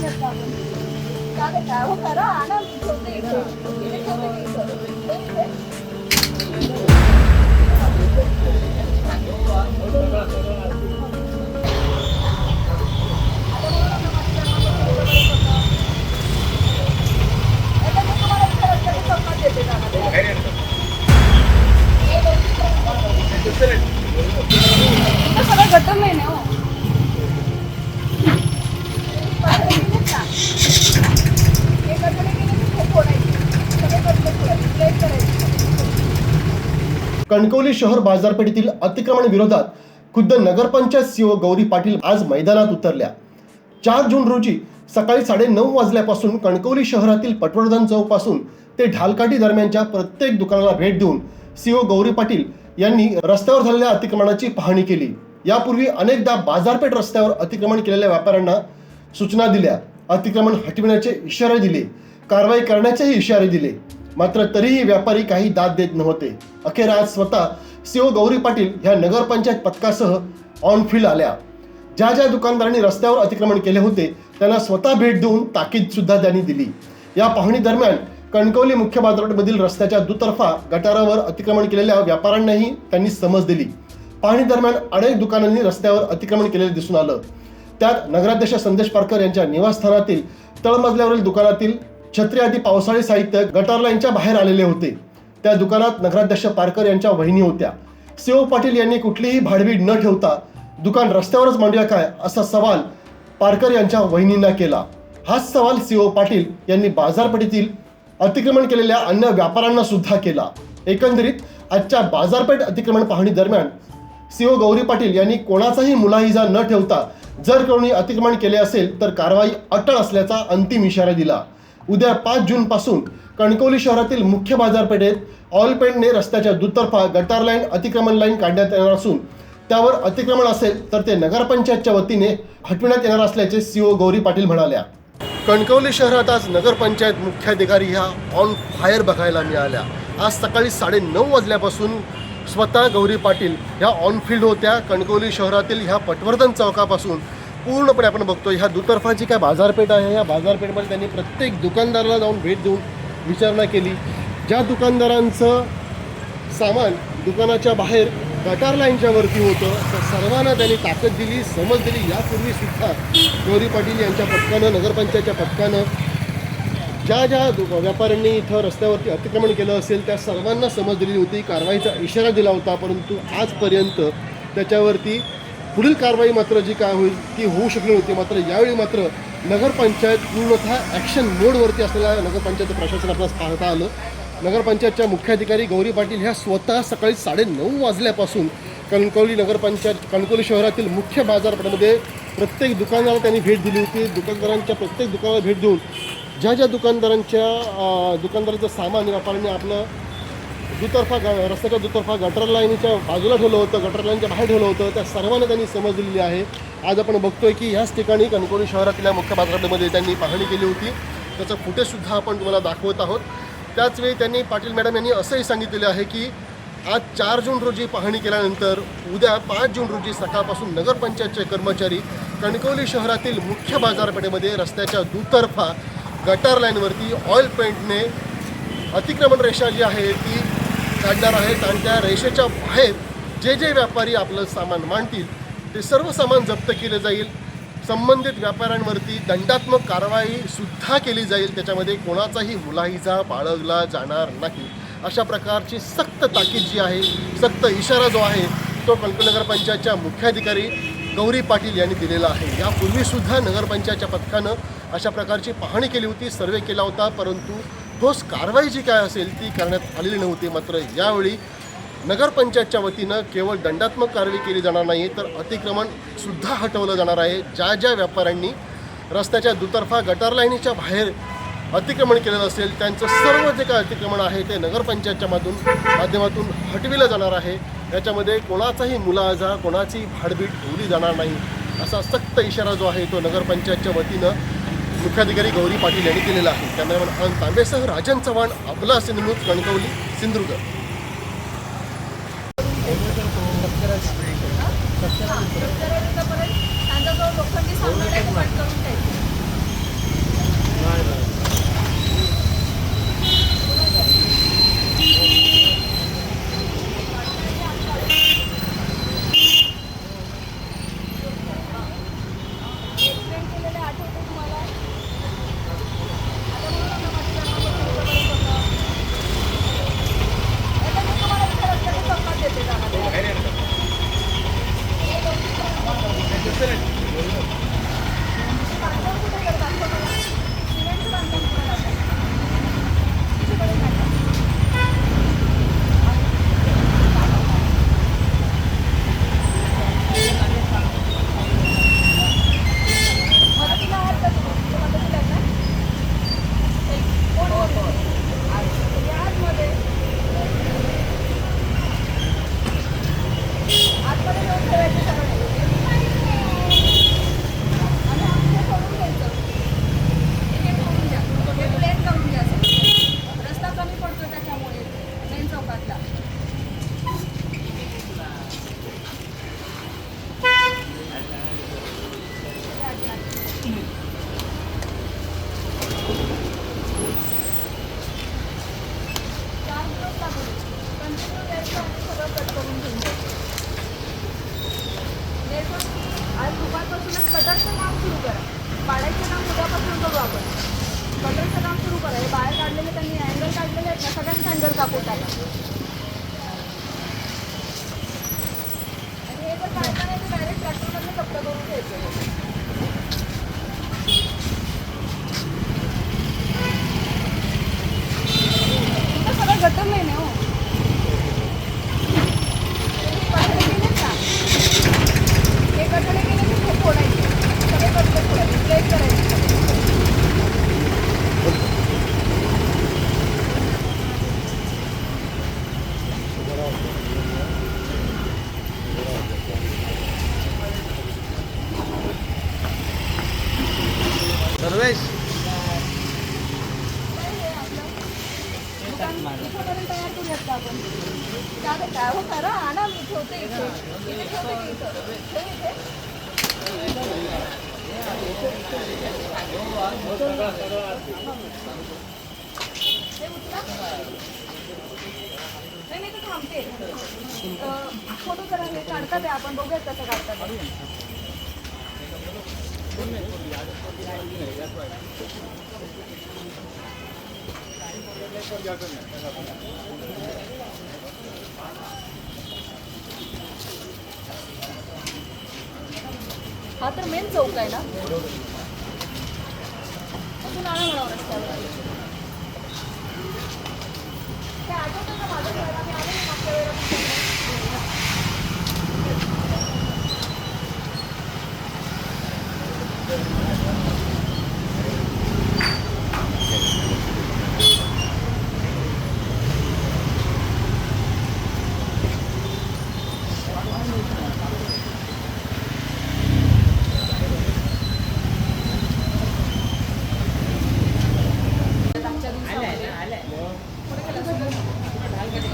शकता आपण. चालेल का? हो करा, आणा, मी ठेवते इथं. इथे ठेवते मी इथं. इथे. सगळं गटर नाही ना हो. कणकवली शहर बाजारपेठेतील अतिक्रमण विरोधात खुद्द नगरपंचायत सीओ गौरी पाटील आज मैदानात उतरल्या. 4 जून रोजी सकाळी 9:30 वाजल्यापासून कणकवली शहरातील पटवर्धन चौक पासून ते ढालकाठी दरम्यानच्या प्रत्येक दुकानाला भेट देऊन सीओ गौरी पाटील यांनी रस्त्यावर झालेल्या अतिक्रमणाची पाहणी केली. यापूर्वी अनेकदा बाजारपेठ रस्त्यावर अतिक्रमण केलेल्या व्यापाऱ्यांना सूचना दिल्या, अतिक्रमण हटविण्याचे इशारे दिले, कारवाई करण्याचेही इशारे दिले, मात्र तरीही व्यापारी काही दाद देत नव्हते. अखेर आज स्वतः सीओ गौरी पाटील ह्या नगरपंचायत पथकासह ऑन फील्ड आल्या. ज्या ज्या दुकानदारांनी रस्त्यावर अतिक्रमण केले होते त्यांना स्वतः भेट देऊन ताकीद सुद्धा त्यांनी दिली. या पाहणी दरम्यान कणकवली मुख्य बाजारपेठमधील रस्त्याच्या दुतर्फा गटारावर अतिक्रमण केलेल्या व्यापाऱ्यांनाही त्यांनी समज दिली. पाहणी दरम्यान अनेक दुकानांनी रस्त्यावर अतिक्रमण केलेले दिसून आलं. त्यात नगराध्यक्ष संदेश पारकर यांच्या निवासस्थानातील तळमजल्यावरील दुकानातील छत्री आदी पावसाळी साहित्य गटार लाईनच्या बाहेर आलेले होते. त्या दुकानात नगराध्यक्ष पारकर यांच्या वहिनी होत्या. सीओ पाटील यांनी कुठलीही भाडवीड न ठेवता दुकान रस्त्यावरच मांडूया काय असा सवाल पारकर यांच्या वहिनींना केला. हाच सवाल सीओ पाटील यांनी बाजारपेठेतील अतिक्रमण केलेल्या अन्य व्यापाऱ्यांना सुद्धा केला. एकंदरीत आजच्या बाजारपेठ अतिक्रमण पाहणी दरम्यान सीओ गौरी पाटील यांनी कोणाचाही मुलाहिजा न ठेवता जर कोणी अतिक्रमण केले असेल तर कारवाई अटळ असल्याचा अंतिम इशारा दिला. उद्या 5 जून पासून कणकवली शहरातील मुख्य बाजारपेठेत ऑइल पेंटने रस्त्याच्या दुतर्फा गटार लाईन अतिक्रमण लाईन काढण्यात येणार असून त्यावर अतिक्रमण असेल तर ते नगरपंचायतच्या वतीने हटविण्यात येणार असल्याचे सीओ गौरी पाटील म्हणाल्या. कणकवली शहरात आज नगरपंचायत मुख्याधिकारी ह्या ऑन फायर बघायला मिळाल्या. आज सकाळी 9:30 वाजल्यापासून स्वतः गौरी पाटील ह्या ऑन फील्ड होत्या. कणकवली शहरातील ह्या पटवर्धन चौकापासून पूर्णपणे आपण बघतो ह्या दुतर्फाची काय बाजारपेठ आहे, या बाजारपेठमध्ये त्यांनी प्रत्येक दुकानदाराला जाऊन भेट देऊन विचारणा केली. ज्या दुकानदारांचं सामान दुकानाच्या बाहेर गटार लाईनच्या वरती होतं तर सर्वांना त्यांनी ताकद दिली, समज दिली. यापूर्वी सुद्धा गौरी पाटील यांच्या पथकानं, नगरपंचायतच्या पथकानं ज्या ज्या व्यापाऱ्यांनी इथं रस्त्यावरती अतिक्रमण केलं असेल त्या सर्वांना समज दिली होती, कारवाईचा इशारा दिला होता. परंतु आजपर्यंत त्याच्यावरती पुढील कारवाई मात्र जी काय होईल ती होऊ शकली नव्हती. मात्र यावेळी मात्र नगरपंचायत पूर्णतः ॲक्शन मोडवरती असलेल्या नगरपंचायत प्रशासन आपल्याला पाहता आलं. नगरपंचायतच्या मुख्याधिकारी गौरी पाटील ह्या स्वतः सकाळी 9:30 वाजल्यापासून कणकवली शहरातील मुख्य बाजारपेठेमध्ये प्रत्येक दुकानाला त्यांनी भेट दिली होती. दुकानदारांच्या प्रत्येक दुकानाला भेट देऊन ज्या ज्या दुकानदारांचं सामान व्यापाऱ्यांनी आपलं रस्त्याच्या दुतर्फा गटर लाईनच्या बाजूला ठेवलं होतं, गटर लाईनच्या बाहेर ठेवलं होतं, त्या सर्वांना त्यांनी समज दिलेली आहे. आज आपण बघतोय की ह्याच ठिकाणी कणकवली शहरातल्या मुख्य बाजारपेठेमध्ये त्यांनी पाहणी केली होती. त्याचं फुटेजसुद्धा आपण तुम्हाला दाखवत आहोत. त्याचवेळी त्यांनी पाटील मॅडम यांनी असंही सांगितलेलं आहे की आज 4 जून रोजी पाहणी केल्यानंतर उद्या 5 जून रोजी सकाळपासून नगरपंचायतचे कर्मचारी कणकवली शहरातील मुख्य बाजारपेठेमध्ये रस्त्याच्या दुतर्फा गटार लाईनवरती ऑइल पेंटने अतिक्रमण रेषा जी आहे ती काढणार आहेत आणि त्या रेषेच्या बाहेर जे जे व्यापारी आपलं सामान मांडतील ते सर्व सामान जप्त केले जाईल. संबंधित व्यापाऱ्यांवरती दंडात्मक कारवाईसुद्धा केली जाईल. त्याच्यामध्ये कोणाचाही मुलाहिजा बाळगला जाणार नाही. अशा प्रकारची सक्त ताकीद जी आहे, सक्त इशारा जो आहे तो कणकवली नगरपंचायतच्या मुख्याधिकारी गौरी पाटील यांनी दिलेला आहे. यापूर्वीसुद्धा नगरपंचायतच्या पथकानं अशा प्रकारची पाहणी केली होती, सर्वे केला होता, परंतु ठोस कारवाई जी काय असेल ती करण्यात आलेली नव्हती. मात्र यावेळी नगरपंचायतच्या वतीनं केवळ दंडात्मक कारवाई केली जाणार नाही तर अतिक्रमणसुद्धा हटवलं जाणार आहे. ज्या ज्या व्यापाऱ्यांनी रस्त्याच्या दुतर्फा गटार लाईनीच्या बाहेर अतिक्रमण केलेलं असेल त्यांचं सर्व जे काय अतिक्रमण आहे ते नगरपंचायतच्या माध्यमातून हटविलं जाणार आहे. याच्यामध्ये कोणाचाही मुलाहाजा, कोणाची भाडबीड ठेवली जाणार नाही असा सक्त इशारा जो आहे तो नगरपंचायतच्या वतीनं मुख्याधिकारी गौरी पाटील यांनी दिलेला आहे. कॅमेरामॅन अनंत तांबेसह राजन चव्हाण, आपला सिंधुदुर्ग, कणकवली, सिंधुदुर्ग. आपण. गटरचं काम सुरू करा. हे बाहेर काढलेले त्यांनी अँगल काढलेले आहेत ना, सगळ्यांचे अँगल कापून टाका. आणि हे जर काढलं नाही तर डायरेक्ट ट्रॅक्टरमधनं जप्त करून घ्यायचं. सगळं गटर नाही ना हो. कचरे केलेत ना, हे कचरे केले की खूप फोडायचे, सगळे कचरे फोडायचे, प्लेट करायचे. सर्वेश इथपर्यंत तयार करूयात का आपण? का गं, काय हो करा, आणा, मी ठेवते इथे. इथे ठेवते की इथं? ठेवू इथे? हे उचला. नाही मी तर थांबते. फोटो जरा हे काढतात आहे, आपण बघूयात कसं काढतात आहे. हा तर मेन चौक आहे ना. तू नाणं म्हणावं रस्त्यावर. ते आठवतं का माझं घर? आम्ही आलो ना मागच्या वेळेला.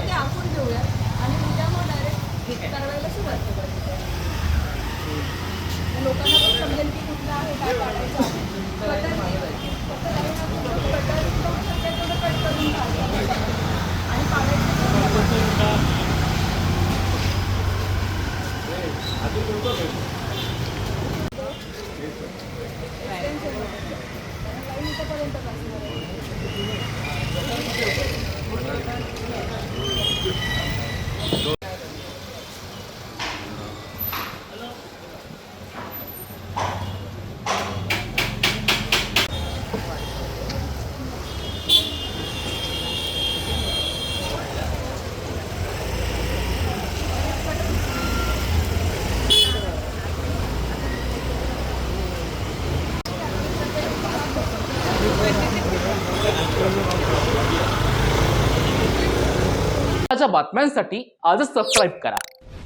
ते आपण घेऊया आणि उद्या मग डायरेक्ट करायला सुरुवात करूया. लोकांना पण समजेल की कुठलं आहे, काय काढायचं आहे. कटर फक्त लाईन आपण कटर शक्य तेवढं कट करून काढायचं आणि काढायचं. लाईन इथंपर्यंत असणार आहे. ताज्या बातम्यांसाठी आजच सबस्क्राईब करा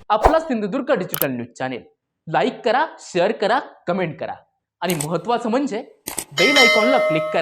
आपला Sindhudurg digital news channel. Like करा, शेअर करा, कमेंट करा आणि महत्त्वाचं म्हणजे बेल आयकॉनला क्लिक करा.